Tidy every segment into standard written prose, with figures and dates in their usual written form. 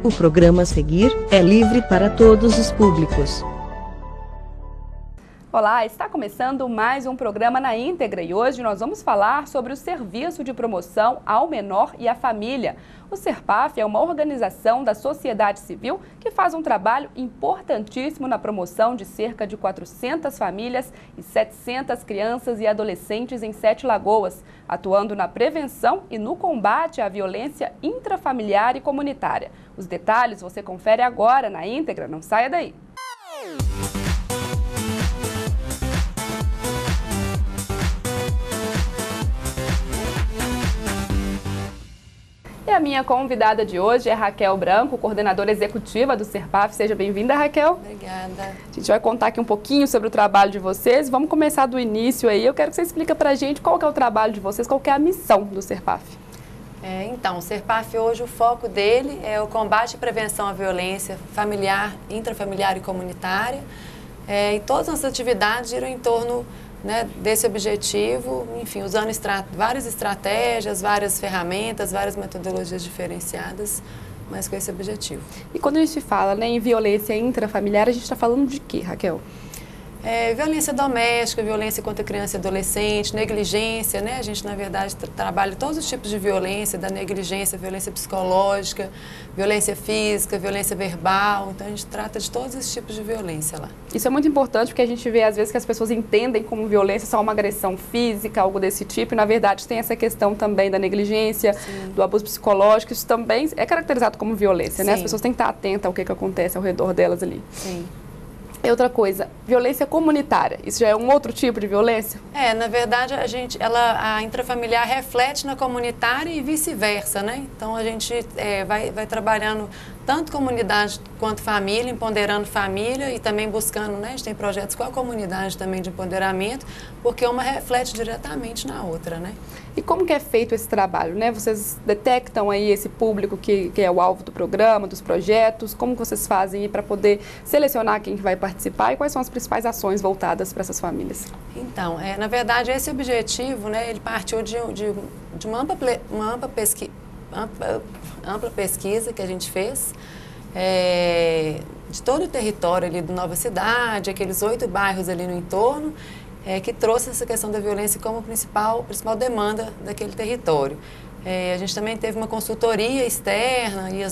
O programa a seguir é livre para todos os públicos. Olá, está começando mais um programa na íntegra e hoje nós vamos falar sobre o Serviço de Promoção ao Menor e à Família. O SERPAF é uma organização da sociedade civil que faz um trabalho importantíssimo na promoção de cerca de 400 famílias e 700 crianças e adolescentes em 7 Lagoas, atuando na prevenção e no combate à violência intrafamiliar e comunitária. Os detalhes você confere agora na íntegra, não saia daí! E a minha convidada de hoje é Raquel Branco, coordenadora executiva do SERPAF. Seja bem-vinda, Raquel. Obrigada. A gente vai contar aqui um pouquinho sobre o trabalho de vocês. Vamos começar do início aí. Eu quero que você explique pra gente qual que é o trabalho de vocês, qual que é a missão do SERPAF. Então, o SERPAF hoje, o foco dele é o combate e prevenção à violência familiar, intrafamiliar e comunitária. E todas as atividades giram em torno desse objetivo, enfim, usando várias estratégias, várias ferramentas, várias metodologias diferenciadas, mas com esse objetivo. E quando a gente fala em violência intrafamiliar, a gente está falando de quê, Raquel? Violência doméstica, violência contra criança e adolescente, negligência, A gente, na verdade, trabalha todos os tipos de violência, da negligência, violência psicológica, violência física, violência verbal. Então, a gente trata de todos esses tipos de violência lá. Isso é muito importante porque a gente vê, às vezes, que as pessoas entendem como violência só uma agressão física, algo desse tipo, e, na verdade, tem essa questão também da negligência, sim, do abuso psicológico. Isso também é caracterizado como violência, né? As pessoas têm que estar atentas ao que acontece ao redor delas ali. Sim. E outra coisa, violência comunitária, isso já é um outro tipo de violência? Na verdade, a intrafamiliar reflete na comunitária e vice-versa, Então, a gente vai trabalhando tanto comunidade quanto família, empoderando família e também buscando, A gente tem projetos com a comunidade também de empoderamento, porque uma reflete diretamente na outra, E como que é feito esse trabalho, Vocês detectam aí esse público que é o alvo do programa, dos projetos? Como que vocês fazem para poder selecionar quem que vai participar e quais são as principais ações voltadas para essas famílias? Então, na verdade, esse objetivo, ele partiu de uma ampla pesquisa que a gente fez de todo o território ali do Nova Cidade, aqueles 8 bairros ali no entorno, que trouxe essa questão da violência como principal demanda daquele território. A gente também teve uma consultoria externa e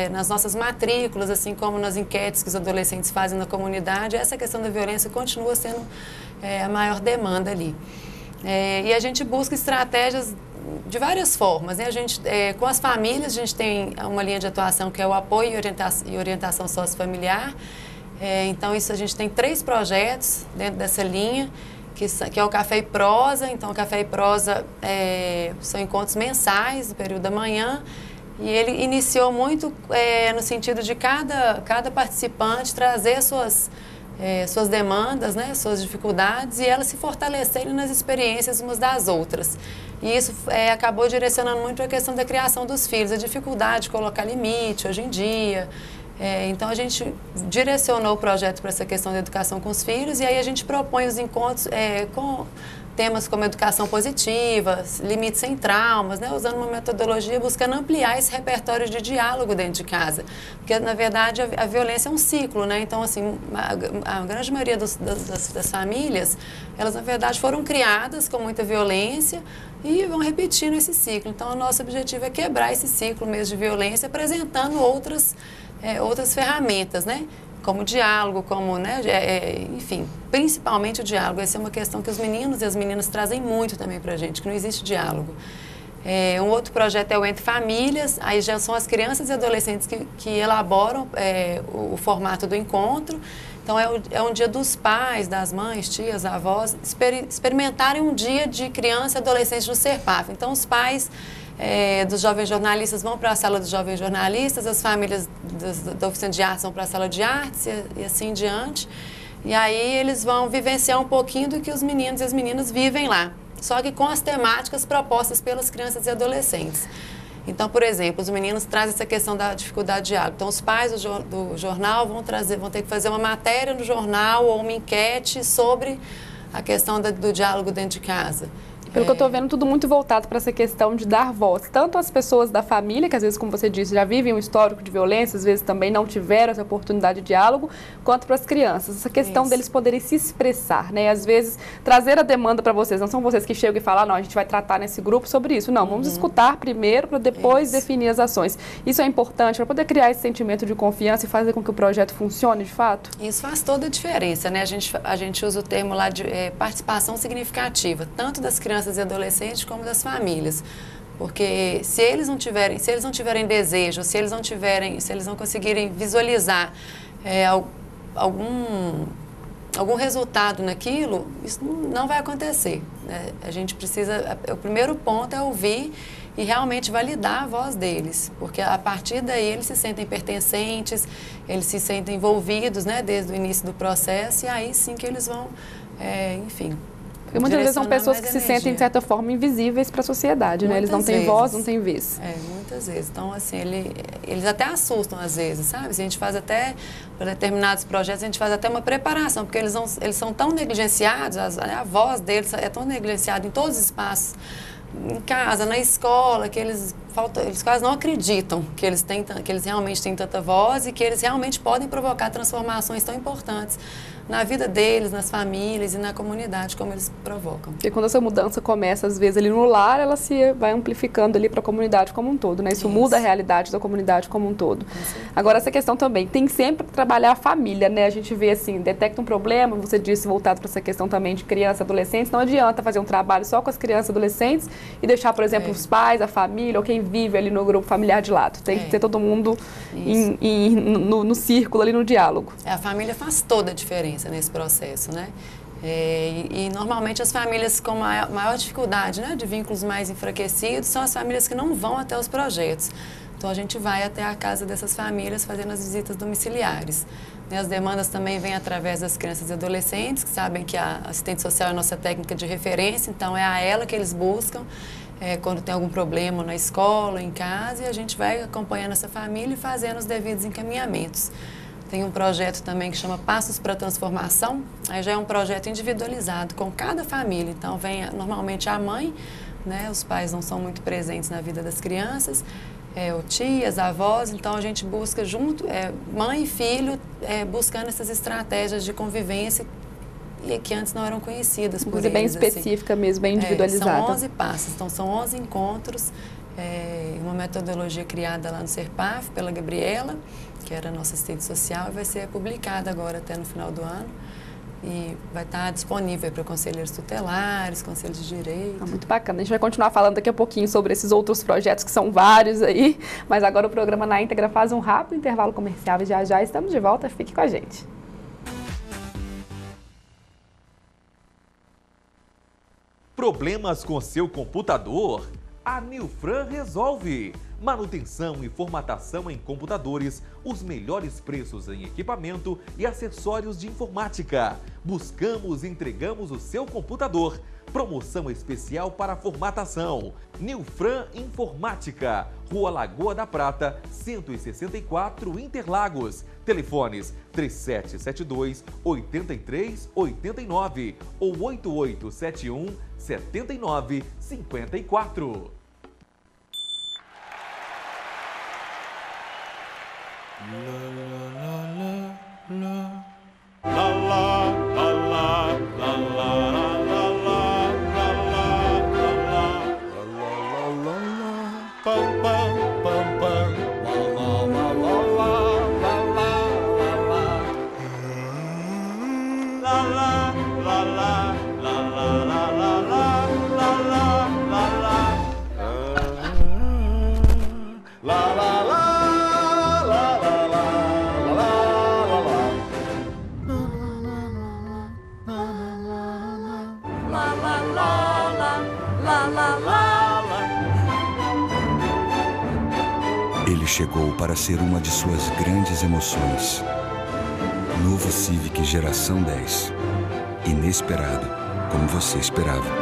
nas nossas matrículas, assim como nas enquetes que os adolescentes fazem na comunidade, essa questão da violência continua sendo a maior demanda ali. E a gente busca estratégias de várias formas, com as famílias, a gente tem uma linha de atuação que é o apoio e orientação sociofamiliar. Então, isso a gente tem 3 projetos dentro dessa linha, que é o Café e Prosa. Então, o Café e Prosa são encontros mensais, no período da manhã, e ele iniciou muito no sentido de cada participante trazer suas demandas, suas dificuldades, e elas se fortalecerem nas experiências umas das outras. E isso acabou direcionando muito a questão da criação dos filhos, a dificuldade de colocar limite hoje em dia. Então, a gente direcionou o projeto para essa questão da educação com os filhos, e aí a gente propõe os encontros com temas como educação positiva, limites sem traumas, usando uma metodologia buscando ampliar esse repertório de diálogo dentro de casa. Porque, na verdade, a violência é um ciclo, Então, assim, a grande maioria das famílias, elas, na verdade, foram criadas com muita violência e vão repetindo esse ciclo. Então, o nosso objetivo é quebrar esse ciclo mesmo de violência, apresentando outras ferramentas, como o diálogo, enfim, principalmente o diálogo. Essa é uma questão que os meninos e as meninas trazem muito também para a gente, que não existe diálogo. Um outro projeto é o Entre Famílias, aí já são as crianças e adolescentes que elaboram o formato do encontro. Então, é um dia dos pais, das mães, tias, avós, experimentarem um dia de criança e adolescente no SERPAF. Então, os pais dos jovens jornalistas vão para a sala dos jovens jornalistas, as famílias da oficina de artes vão para a sala de artes e assim diante. E aí eles vão vivenciar um pouquinho do que os meninos e as meninas vivem lá, só que com as temáticas propostas pelas crianças e adolescentes. Então, por exemplo, os meninos trazem essa questão da dificuldade de diálogo. Então, os pais do jornal vão ter que fazer uma matéria no jornal ou uma enquete sobre a questão do diálogo dentro de casa. Pelo que eu estou vendo, tudo muito voltado para essa questão de dar voz, tanto às pessoas da família, que às vezes, como você disse, já vivem um histórico de violência, às vezes também não tiveram essa oportunidade de diálogo, quanto para as crianças. Essa questão deles poderem se expressar, né? Às vezes, trazer a demanda para vocês. Não são vocês que chegam e falam, não, a gente vai tratar nesse grupo sobre isso. Não, vamos escutar primeiro para depois definir as ações. Isso é importante para poder criar esse sentimento de confiança e fazer com que o projeto funcione de fato? Isso faz toda a diferença, né? A gente usa o termo lá de participação significativa, tanto das crianças e adolescentes como das famílias. Porque se eles não tiverem desejo, se eles não conseguirem visualizar algum resultado naquilo, isso não vai acontecer, né? A gente precisa, o primeiro ponto é ouvir e realmente validar a voz deles, porque a partir daí eles se sentem pertencentes, eles se sentem envolvidos, né, desde o início do processo, e aí sim que eles vão, enfim... Porque muitas vezes são pessoas que se sentem, de certa forma, invisíveis para a sociedade, né? Eles não têm voz, não têm vez. Muitas vezes. Então, assim, eles até assustam às vezes, sabe? A gente faz até, para determinados projetos, a gente faz até uma preparação, porque eles são tão negligenciados, a voz deles é tão negligenciada em todos os espaços, em casa, na escola, que eles quase não acreditam que eles realmente têm tanta voz e que eles realmente podem provocar transformações tão importantes na vida deles, nas famílias e na comunidade, como eles provocam. Porque quando essa mudança começa, às vezes, ali no lar, ela se vai amplificando ali para a comunidade como um todo, né? Isso muda a realidade da comunidade como um todo. Agora, essa questão também, tem sempre que trabalhar a família, né? A gente vê assim, detecta um problema, você disse, voltado para essa questão também de crianças e adolescentes, não adianta fazer um trabalho só com as crianças e adolescentes e deixar, por exemplo, os pais, a família ou quem vive ali no grupo familiar de lado. Tem que ter todo mundo no círculo ali, no diálogo. A família faz toda a diferença nesse processo, né? E normalmente as famílias com maior dificuldade, né, de vínculos mais enfraquecidos são as famílias que não vão até os projetos. Então a gente vai até a casa dessas famílias fazendo as visitas domiciliares. As demandas também vêm através das crianças e adolescentes, que sabem que a assistente social é a nossa técnica de referência, então é a ela que eles buscam quando tem algum problema na escola, em casa, e a gente vai acompanhando essa família e fazendo os devidos encaminhamentos. Tem um projeto também que chama Passos para a Transformação, aí já é um projeto individualizado com cada família. Então vem normalmente a mãe, né, os pais não são muito presentes na vida das crianças, ou tias, avós, então a gente busca junto, mãe e filho, buscando essas estratégias de convivência que antes não eram conhecidas por eles. Bem específica mesmo, bem individualizada. São 11 passos, então são 11 encontros, uma metodologia criada lá no Serpaf pela Gabriela, que era a nossa assistente social, e vai ser publicada agora até no final do ano. E vai estar disponível para conselheiros tutelares, conselhos de direito. Muito bacana. A gente vai continuar falando daqui a pouquinho sobre esses outros projetos, que são vários aí, mas agora o programa Na Íntegra faz um rápido intervalo comercial e já estamos de volta. Fique com a gente. Problemas com seu computador? A Nilfran resolve. Manutenção e formatação em computadores, os melhores preços em equipamento e acessórios de informática. Buscamos e entregamos o seu computador. Promoção especial para formatação. Nilfran Informática, Rua Lagoa da Prata, 164, Interlagos. Telefones 3772-8389 ou 8871-7954. Ele chegou para ser uma de suas grandes emoções. Novo Civic Geração 10. Inesperado, como você esperava.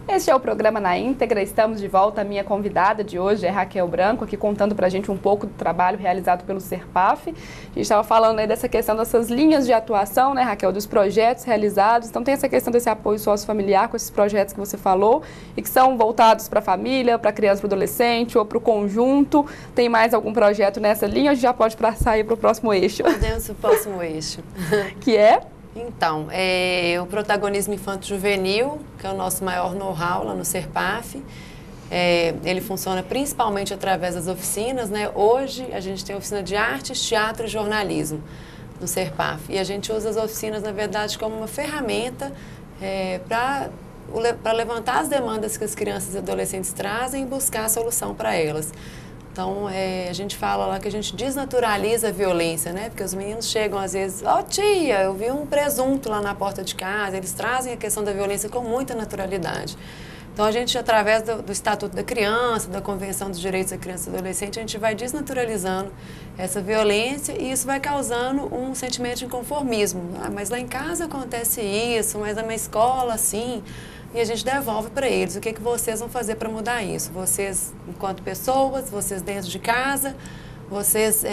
Este é o programa Na Íntegra, estamos de volta. A minha convidada de hoje é Raquel Branco, aqui contando pra gente um pouco do trabalho realizado pelo Serpaf. A gente estava falando aí dessa questão dessas linhas de atuação, né, Raquel, dos projetos realizados. Então tem essa questão desse apoio sócio-familiar com esses projetos que você falou e que são voltados para a família, para a criança, para o adolescente ou para o conjunto. Tem mais algum projeto nessa linha ou a gente já pode sair para o próximo eixo? Podemos para o próximo eixo. Que é? Então, o protagonismo infanto-juvenil, que é o nosso maior know-how lá no Serpaf. Ele funciona principalmente através das oficinas, né? Hoje a gente tem oficina de artes, teatro e jornalismo no Serpaf. E a gente usa as oficinas, na verdade, como uma ferramenta para levantar as demandas que as crianças e adolescentes trazem e buscar a solução para elas. Então, a gente fala lá que a gente desnaturaliza a violência, né? Porque os meninos chegam às vezes, tia, eu vi um presunto lá na porta de casa. Eles trazem a questão da violência com muita naturalidade. Então, a gente, através do Estatuto da Criança, da Convenção dos Direitos da Criança e do Adolescente, a gente vai desnaturalizando essa violência e isso vai causando um sentimento de inconformismo. Mas lá em casa acontece isso, mas na minha escola, assim... E a gente devolve para eles o que vocês vão fazer para mudar isso. Vocês, enquanto pessoas, vocês dentro de casa, vocês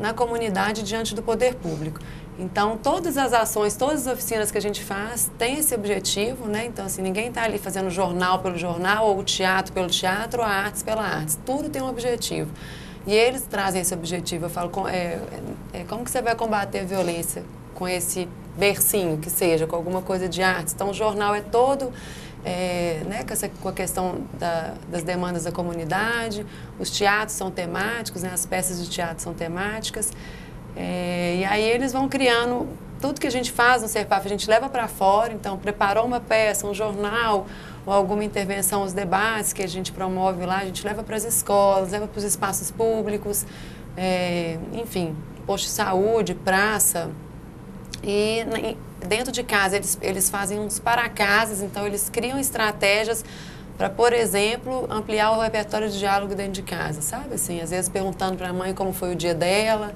na comunidade, diante do poder público. Então, todas as ações, todas as oficinas que a gente faz têm esse objetivo, né? Então, assim, ninguém está ali fazendo jornal pelo jornal, ou o teatro pelo teatro, ou a artes pela artes. Tudo tem um objetivo. E eles trazem esse objetivo. Eu falo, como que você vai combater a violência com esse bercinho, que seja, com alguma coisa de artes? Então, o jornal é todo... né, com a questão das demandas da comunidade, os teatros são temáticos, né, as peças de teatro são temáticas, e aí eles vão criando, tudo que a gente faz no Serpaf, a gente leva para fora. Então preparou uma peça, um jornal, ou alguma intervenção, os debates que a gente promove lá, a gente leva para as escolas, leva para os espaços públicos, enfim, posto de saúde, praça. E dentro de casa eles fazem uns para-casas, então eles criam estratégias para, por exemplo, ampliar o repertório de diálogo dentro de casa, sabe? Assim, às vezes perguntando para a mãe como foi o dia dela,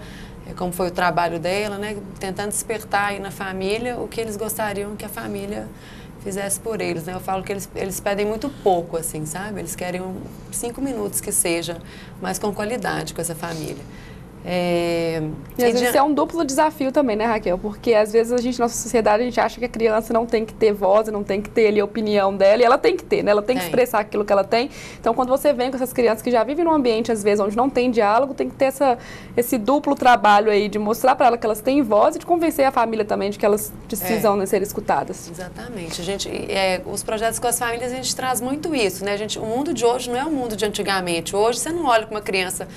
como foi o trabalho dela, né? Tentando despertar aí na família o que eles gostariam que a família fizesse por eles, né? Eu falo que eles pedem muito pouco, assim, sabe? Eles querem 5 minutos que seja, mas com qualidade com essa família. E às vezes é um duplo desafio também, né, Raquel? Porque às vezes a gente, na nossa sociedade, a gente acha que a criança não tem que ter voz, não tem que ter ali a opinião dela, e ela tem que ter, né? Ela tem que expressar aquilo que ela tem. Então, quando você vem com essas crianças que já vivem num ambiente, às vezes, onde não tem diálogo, tem que ter esse duplo trabalho aí de mostrar para ela que elas têm voz e de convencer a família também de que elas precisam ser escutadas. Exatamente. Os projetos com as famílias, a gente traz muito isso, né? O mundo de hoje não é o mundo de antigamente. Hoje, você não olha para uma criança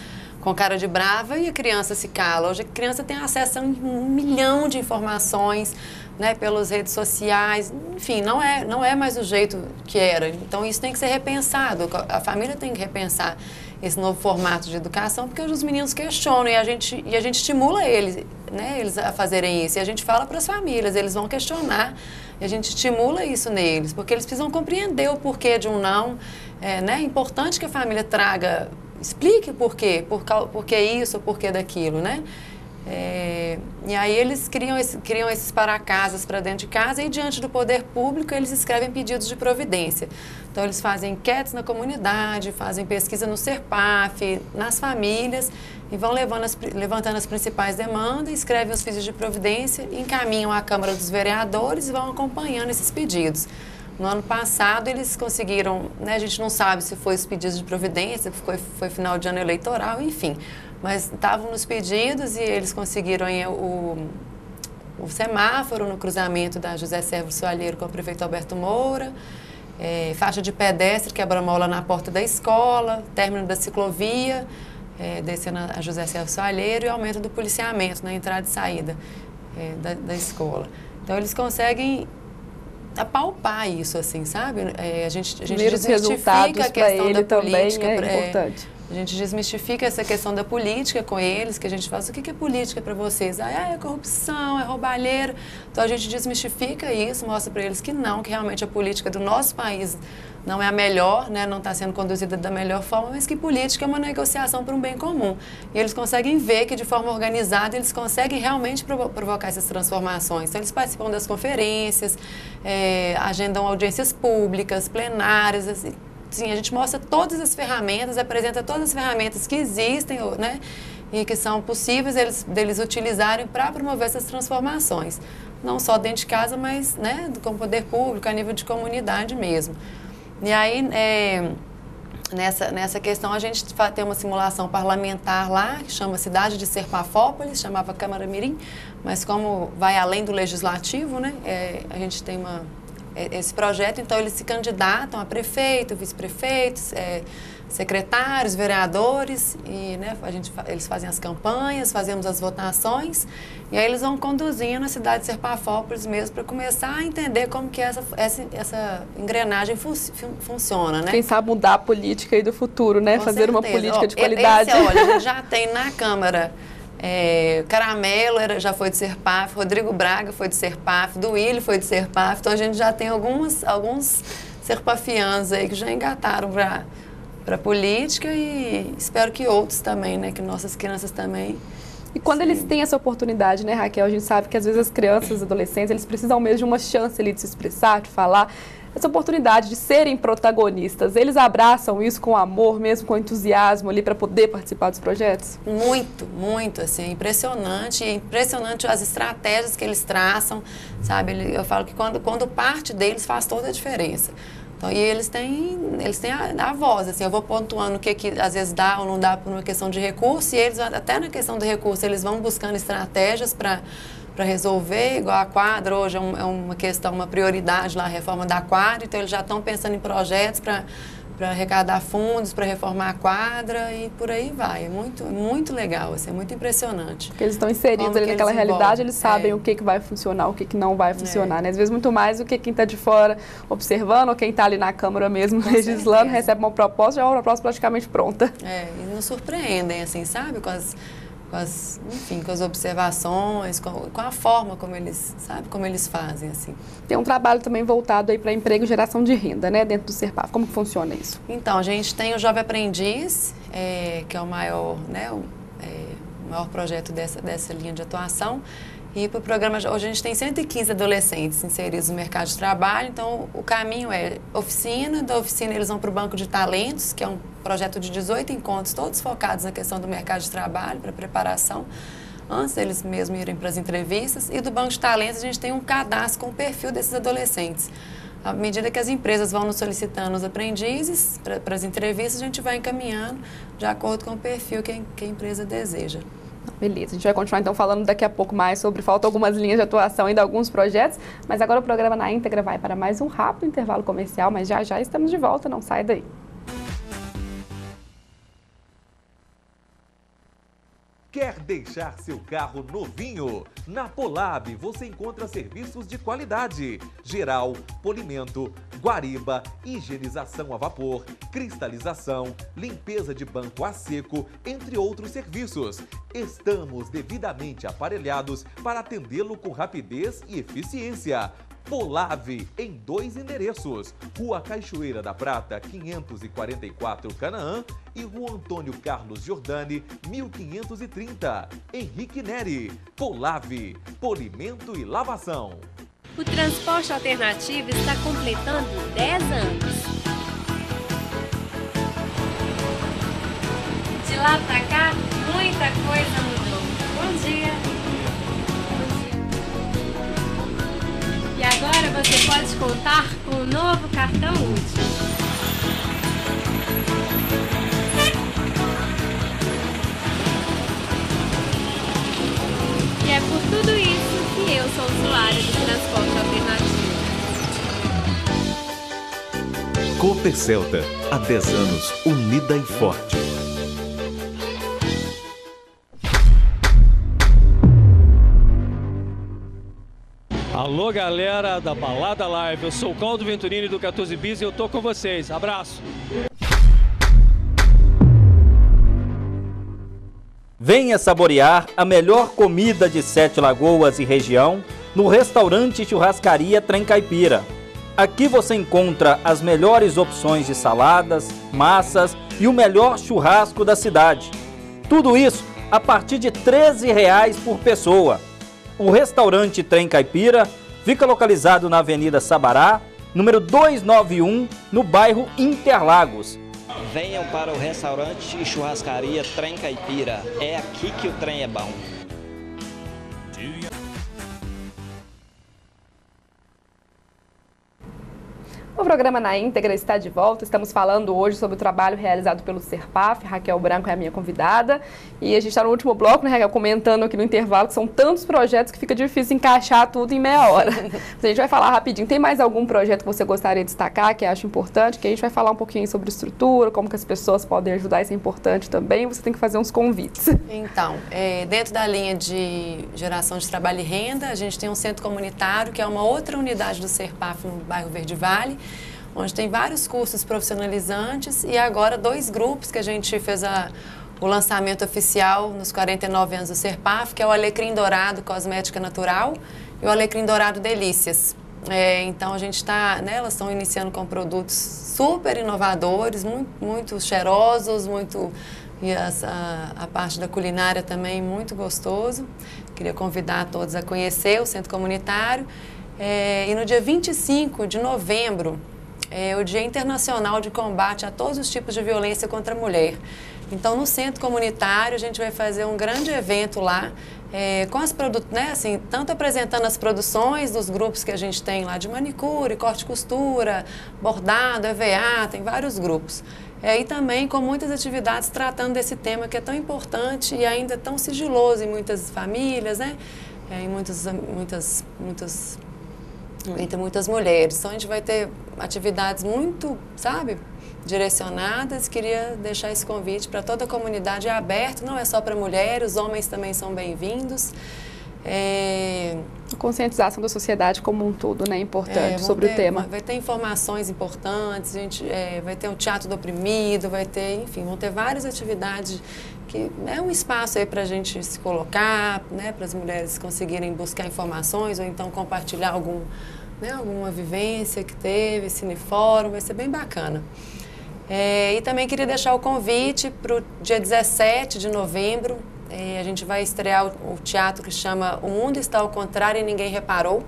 com cara de brava e a criança se cala. Hoje a criança tem acesso a 1 milhão de informações, né, pelas redes sociais. Enfim, não é mais o jeito que era. Então isso tem que ser repensado. A família tem que repensar esse novo formato de educação, porque hoje os meninos questionam e a gente estimula eles, né, eles a fazerem isso. E a gente fala para as famílias, eles vão questionar e a gente estimula isso neles, porque eles precisam compreender o porquê de um não. Né? É importante que a família explique por quê, por que isso, por que daquilo, né? E aí eles criam esses para-casas para dentro de casa e diante do poder público eles escrevem pedidos de providência. Então eles fazem enquetes na comunidade, fazem pesquisa no Serpaf, nas famílias e vão levantando as principais demandas, escrevem os pedidos de providência, encaminham à Câmara dos Vereadores e vão acompanhando esses pedidos. No ano passado, eles conseguiram, né, a gente não sabe se foi os pedidos de providência, foi final de ano eleitoral, enfim. Mas estavam nos pedidos e eles conseguiram o semáforo no cruzamento da José Servo Soalheiro com o prefeito Alberto Moura, faixa de pedestre, quebra-mola na porta da escola, término da ciclovia, descendo a José Servo Soalheiro e aumento do policiamento na entrada e saída da escola. Então, eles conseguem apalpar isso, assim, sabe? A gente desmistifica a questão da política. É importante. A gente desmistifica essa questão da política com eles, que a gente faz, o que é política para vocês? É corrupção, é roubalheiro. Então a gente desmistifica isso, mostra para eles que não, que realmente a política do nosso país não é a melhor, né, não está sendo conduzida da melhor forma, mas que política é uma negociação para um bem comum. E eles conseguem ver que de forma organizada eles conseguem realmente provocar essas transformações. Então eles participam das conferências, agendam audiências públicas, plenárias, assim. Sim, a gente mostra todas as ferramentas, apresenta todas as ferramentas que existem, né, e que são possíveis deles utilizarem para promover essas transformações. Não só dentro de casa, mas, né, com o poder público, a nível de comunidade mesmo. E aí, nessa questão, a gente tem uma simulação parlamentar lá, que chama Cidade de Serpafópolis, chamava Câmara Mirim, mas como vai além do legislativo, né, a gente tem esse projeto, então eles se candidatam a prefeito, vice-prefeitos, secretários, vereadores, e, né, eles fazem as campanhas, fazemos as votações, e aí eles vão conduzindo a cidade de Serpafópolis mesmo para começar a entender como que essa engrenagem funciona, né? Quem sabe mudar a política aí do futuro, né? Com Fazer certeza. uma política de qualidade. Olha, a gente já tem na Câmara... Caramelo já foi de Serpaf, Rodrigo Braga foi de Serpaf, Duílio foi de Serpaf, então a gente já tem alguns serpafianos aí que já engataram para a política e espero que outros também, né, que nossas crianças também. E quando eles têm essa oportunidade, né, Raquel, a gente sabe que às vezes as crianças, os adolescentes, eles precisam mesmo de uma chance ali de se expressar, de falar, essa oportunidade de serem protagonistas, eles abraçam isso com amor, mesmo com entusiasmo ali para poder participar dos projetos? Muito, muito, assim, é impressionante as estratégias que eles traçam, sabe? Eu falo que quando parte deles faz toda a diferença. Então, e eles têm a voz, assim, eu vou pontuando o que às vezes dá ou não dá por uma questão de recurso, e eles, até na questão de recurso, eles vão buscando estratégias para resolver, igual a quadra, hoje é uma questão, uma prioridade lá, a reforma da quadra, então eles já estão pensando em projetos para arrecadar fundos, para reformar a quadra e por aí vai. É muito legal, assim, é muito impressionante. Porque eles estão inseridos ali naquela realidade, eles sabem o que vai funcionar, o que não vai funcionar, né? Às vezes muito mais do que quem está de fora observando ou quem está ali na Câmara mesmo legislando, recebe uma proposta, já é uma proposta praticamente pronta. E nos surpreendem, assim, sabe? Com as observações, com a forma como eles fazem, assim. Tem um trabalho também voltado aí para emprego e geração de renda, né, dentro do Serpaf. Como que funciona isso? Então, a gente tem o Jovem Aprendiz, que é o maior, né, o maior projeto dessa linha de atuação. E para o programa, hoje a gente tem 115 adolescentes inseridos no mercado de trabalho, então o caminho é oficina, da oficina eles vão para o Banco de Talentos, que é um projeto de 18 encontros, todos focados na questão do mercado de trabalho, para preparação, antes deles mesmo irem para as entrevistas, e do Banco de Talentos a gente tem um cadastro com o perfil desses adolescentes. À medida que as empresas vão nos solicitando os aprendizes para as entrevistas, a gente vai encaminhando de acordo com o perfil que a empresa deseja. Beleza, a gente vai continuar então falando daqui a pouco mais sobre, faltam algumas linhas de atuação ainda, alguns projetos, mas agora o programa Na Íntegra vai para mais um rápido intervalo comercial, mas já estamos de volta, não sai daí. Quer deixar seu carro novinho? Na Polab você encontra serviços de qualidade: geral, polimento, guariba, higienização a vapor, cristalização, limpeza de banco a seco, entre outros serviços. Estamos devidamente aparelhados para atendê-lo com rapidez e eficiência. Polab, em 2 endereços, Rua Cachoeira da Prata, 544 Canaã e Rua Antônio Carlos Giordani, 1530, Henrique Neri. Polab, polimento e lavação. O transporte alternativo está completando 10 anos. De lá pra cá, muita coisa mudou. Bom dia! E agora você pode contar com o novo cartão útil. E é por tudo isso que eu sou usuária do transporte alternativo. Copercelta, há 10 anos, unida e forte. Alô, galera da Balada Live, eu sou o Caldo Venturini do 14 Bis e eu tô com vocês. Abraço! Venha saborear a melhor comida de Sete Lagoas e região no restaurante Churrascaria Trem Caipira. Aqui você encontra as melhores opções de saladas, massas e o melhor churrasco da cidade. Tudo isso a partir de R$ 13,00 por pessoa. O restaurante Trem Caipira fica localizado na Avenida Sabará, número 291, no bairro Interlagos. Venham para o restaurante e churrascaria Trem Caipira. É aqui que o trem é bom. O programa Na Íntegra está de volta. Estamos falando hoje sobre o trabalho realizado pelo Serpaf. Raquel Branco é a minha convidada. E a gente está no último bloco, né, Raquel, comentando aqui no intervalo que são tantos projetos que fica difícil encaixar tudo em meia hora. A gente vai falar rapidinho. Tem mais algum projeto que você gostaria de destacar, que acha importante? Que a gente vai falar um pouquinho sobre estrutura, como que as pessoas podem ajudar, isso é importante também. Você tem que fazer uns convites. Então, dentro da linha de geração de trabalho e renda, a gente tem um centro comunitário, que é uma outra unidade do Serpaf no bairro Verde Vale, onde tem vários cursos profissionalizantes e agora 2 grupos que a gente fez o lançamento oficial nos 49 anos do Serpaf, que é o Alecrim Dourado Cosmética Natural e o Alecrim Dourado Delícias. Então a gente está, né, elas estão iniciando com produtos super inovadores, muito cheirosos, e a parte da culinária também muito gostoso. Queria convidar todos a conhecer o centro comunitário. E no dia 25 de novembro, é o Dia Internacional de Combate a todos os tipos de violência contra a mulher. Então, no centro comunitário, a gente vai fazer um grande evento lá, com as né, assim, tanto apresentando as produções dos grupos que a gente tem lá de manicure, corte e costura, bordado, EVA, tem vários grupos. E também com muitas atividades tratando desse tema que é tão importante e ainda tão sigiloso em muitas famílias, né? Entre muitas mulheres. Então, a gente vai ter atividades muito, direcionadas. Queria deixar esse convite para toda a comunidade, é aberto, não é só para mulheres, os homens também são bem-vindos. A conscientização da sociedade como um todo, né, importante sobre o tema. Vai ter informações importantes, a gente vai ter um teatro do oprimido, vai ter, enfim, vão ter várias atividades que é um espaço aí para a gente se colocar, né, para as mulheres conseguirem buscar informações ou então compartilhar alguma vivência que teve, cinefórum, vai ser bem bacana. E também queria deixar o convite para o dia 17 de novembro, a gente vai estrear o teatro que chama O Mundo Está ao Contrário e Ninguém Reparou,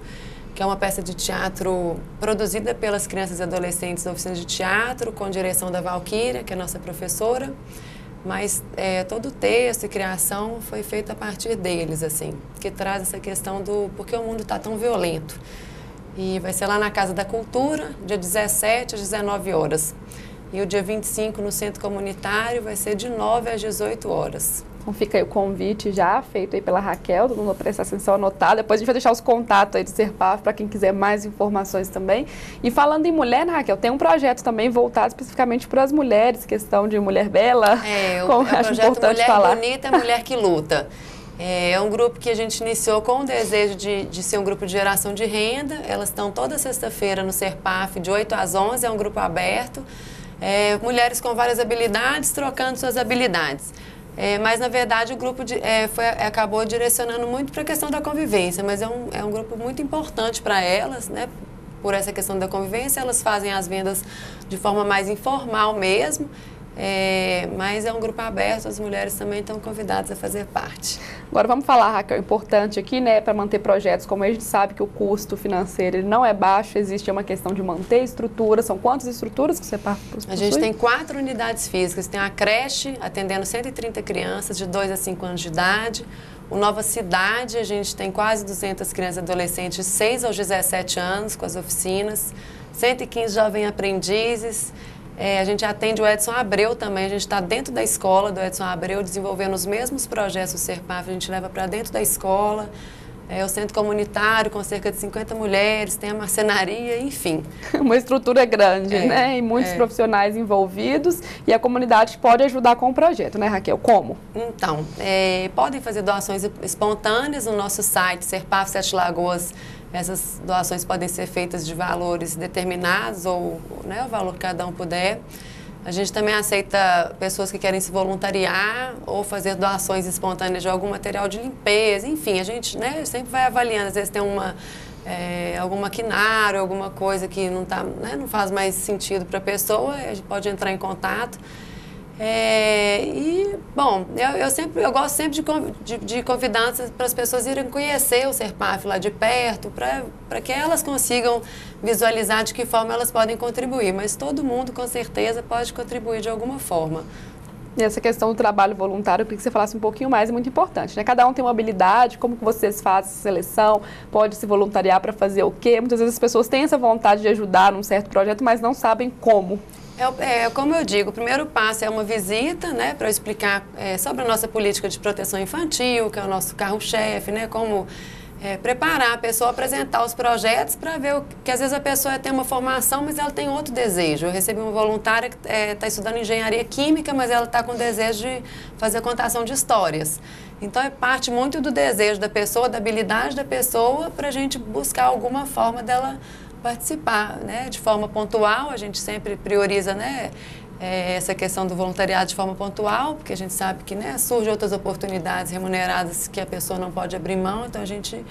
que é uma peça de teatro produzida pelas crianças e adolescentes da oficina de teatro, com direção da Valquíria, que é nossa professora. Mas todo o texto e criação foi feito a partir deles, assim, que traz essa questão do porquê o mundo está tão violento. E vai ser lá na Casa da Cultura, dia 17 às 19 horas. E o dia 25 no Centro Comunitário vai ser de 9 às 18 horas. Então fica aí o convite já feito aí pela Raquel, todo mundo vai prestar atenção, anotar. Depois a gente vai deixar os contatos aí do Serpaf para quem quiser mais informações também. E falando em mulher, né, Raquel, tem um projeto também voltado especificamente para as mulheres, questão de mulher bela. O projeto Mulher Bonita é Mulher que Luta. É um grupo que a gente iniciou com o desejo de ser um grupo de geração de renda. Elas estão toda sexta-feira no Serpaf, de 8 às 11, é um grupo aberto. Mulheres com várias habilidades, trocando suas habilidades. Mas, na verdade, o grupo acabou direcionando muito para a questão da convivência, mas é um grupo muito importante para elas, né? Por essa questão da convivência, elas fazem as vendas de forma mais informal mesmo, mas é um grupo aberto, as mulheres também estão convidadas a fazer parte. Agora vamos falar, Raquel, importante aqui, né, para manter projetos, como a gente sabe que o custo financeiro ele não é baixo, existe uma questão de manter estrutura. São quantas estruturas que você possui? A gente tem 4 unidades físicas, tem a creche atendendo 130 crianças de 2 a 5 anos de idade, o Nova Cidade, a gente tem quase 200 crianças e adolescentes de 6 aos 17 anos com as oficinas, 115 jovens aprendizes. A gente atende o Edson Abreu também, a gente está dentro da escola do Edson Abreu, desenvolvendo os mesmos projetos do Serpaf, a gente leva para dentro da escola, o centro comunitário com cerca de 50 mulheres, tem a marcenaria, enfim. Uma estrutura grande, né? E muitos profissionais envolvidos e a comunidade pode ajudar com o projeto, né, Raquel? Como? Então, podem fazer doações espontâneas no nosso site, Serpaf Sete Lagoas. Essas doações podem ser feitas de valores determinados ou, né, o valor que cada um puder. A gente também aceita pessoas que querem se voluntariar ou fazer doações espontâneas de algum material de limpeza, enfim, a gente, né, sempre vai avaliando, às vezes tem algum maquinário, alguma coisa que não, não faz mais sentido para a pessoa, a gente pode entrar em contato. Bom, eu gosto sempre de convidar para as pessoas irem conhecer o Serpaf lá de perto, para que elas consigam visualizar de que forma elas podem contribuir, mas todo mundo com certeza pode contribuir de alguma forma. E essa questão do trabalho voluntário, eu queria que você falasse um pouquinho mais, é muito importante, né? Cada um tem uma habilidade, como que vocês fazem essa seleção, pode se voluntariar para fazer o quê? Muitas vezes as pessoas têm essa vontade de ajudar num certo projeto, mas não sabem como. Como eu digo, o primeiro passo é uma visita, né, para eu explicar sobre a nossa política de proteção infantil, que é o nosso carro-chefe, né, como preparar a pessoa, apresentar os projetos para ver que às vezes a pessoa tem uma formação, mas ela tem outro desejo. Eu recebi uma voluntária que está estudando engenharia química, mas ela está com desejo de fazer contação de histórias. Então, parte muito do desejo da pessoa, da habilidade da pessoa, para a gente buscar alguma forma dela participar, né, de forma pontual. A gente sempre prioriza, né, essa questão do voluntariado de forma pontual, porque a gente sabe que, né, surgem outras oportunidades remuneradas que a pessoa não pode abrir mão, então a gente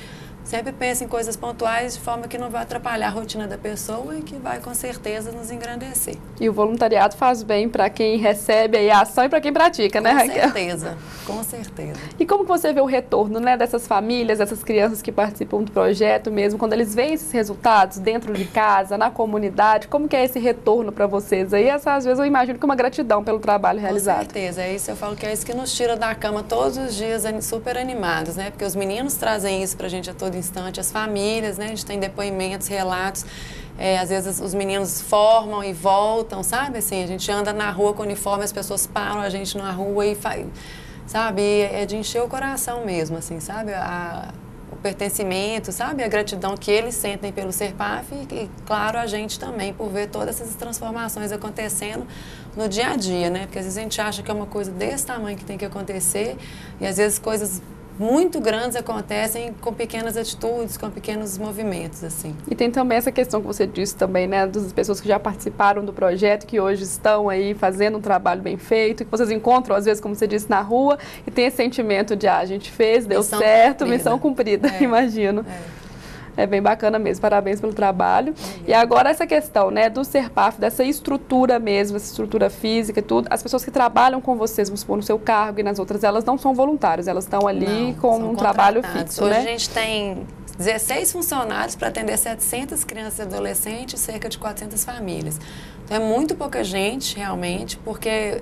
sempre pensa em coisas pontuais de forma que não vai atrapalhar a rotina da pessoa e que vai, com certeza, nos engrandecer. E o voluntariado faz bem para quem recebe aí a ação e para quem pratica, né, Raquel? Com certeza, com certeza. E como que você vê o retorno, né, dessas famílias, dessas crianças que participam do projeto mesmo, quando eles veem esses resultados dentro de casa, na comunidade, como que é esse retorno para vocês aí? Às vezes eu imagino que é uma gratidão pelo trabalho realizado. Com certeza, é isso, eu falo que é isso que nos tira da cama todos os dias, super animados, né, porque os meninos trazem isso pra gente a todo instante, as famílias, né, a gente tem depoimentos, relatos, às vezes os meninos formam e voltam, sabe, assim, a gente anda na rua com uniforme, as pessoas param a gente na rua e faz, sabe, é de encher o coração mesmo, assim, sabe, o pertencimento, sabe, a gratidão que eles sentem pelo Serpaf e, claro, a gente também por ver todas essas transformações acontecendo no dia a dia, né, porque às vezes a gente acha que é uma coisa desse tamanho que tem que acontecer e às vezes coisas muito grandes acontecem com pequenas atitudes, com pequenos movimentos, assim. E tem também essa questão que você disse também, né, das pessoas que já participaram do projeto, que hoje estão aí fazendo um trabalho bem feito, que vocês encontram, às vezes, como você disse, na rua, e tem esse sentimento de, a gente fez, deu certo, missão cumprida, imagino. É bem bacana mesmo, parabéns pelo trabalho. E agora essa questão, né, do Serpaf, dessa estrutura mesmo, essa estrutura física e tudo, as pessoas que trabalham com vocês, vamos supor, no seu cargo e nas outras, elas não são voluntárias, elas estão ali com um trabalho fixo, Hoje né? a gente tem 16 funcionários para atender 700 crianças e adolescentes e cerca de 400 famílias. Então é muito pouca gente, realmente, porque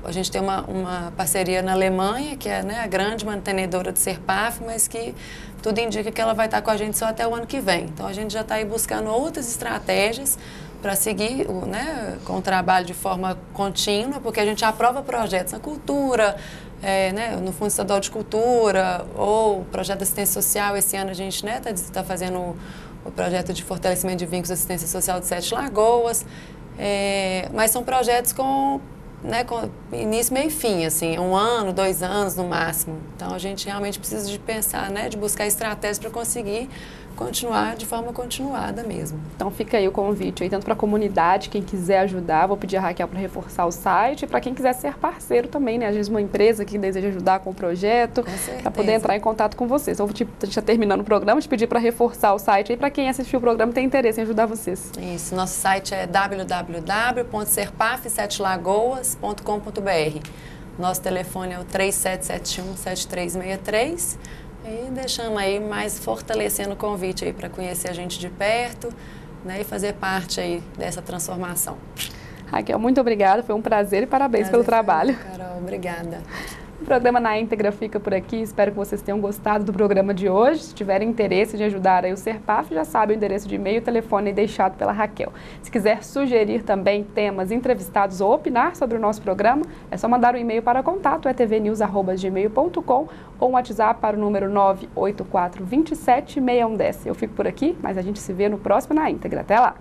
a gente tem uma parceria na Alemanha, que é, né, a grande mantenedora do Serpaf, mas que tudo indica que ela vai estar com a gente só até o ano que vem. Então a gente já está aí buscando outras estratégias para seguir, né, com o trabalho de forma contínua, porque a gente aprova projetos na cultura, né, no Fundo Estadual de Cultura, ou projeto de assistência social. Esse ano a gente, né, tá fazendo o projeto de fortalecimento de vínculos de assistência social de 7 Lagoas, mas são projetos com início, meio e fim, assim, 1 ano, 2 anos no máximo. Então a gente realmente precisa de pensar, né, de buscar estratégias para conseguir continuar de forma continuada mesmo. Então fica aí o convite, aí, tanto para a comunidade, quem quiser ajudar, vou pedir a Raquel para reforçar o site, e para quem quiser ser parceiro também, né? Às vezes uma empresa que deseja ajudar com o projeto, para poder entrar em contato com vocês. Então, a gente está terminando o programa, te pedir para reforçar o site aí, para quem assistiu o programa e tem interesse em ajudar vocês. Isso, nosso site é www.serpaf7lagoas.com.br. Nosso telefone é o 3771-7363. E deixamos aí mais fortalecendo o convite aí para conhecer a gente de perto, né, e fazer parte aí dessa transformação. Raquel, muito obrigada, foi um prazer e parabéns pelo trabalho. Carol, obrigada. O programa Na Íntegra fica por aqui, espero que vocês tenham gostado do programa de hoje. Se tiverem interesse de ajudar aí o Serpaf, já sabe o endereço de e-mail e telefone deixado pela Raquel. Se quiser sugerir também temas entrevistados ou opinar sobre o nosso programa, é só mandar um e-mail para contato@tvnews@gmail.com ou um WhatsApp para o número 984276110. Eu fico por aqui, mas a gente se vê no próximo Na Íntegra. Até lá!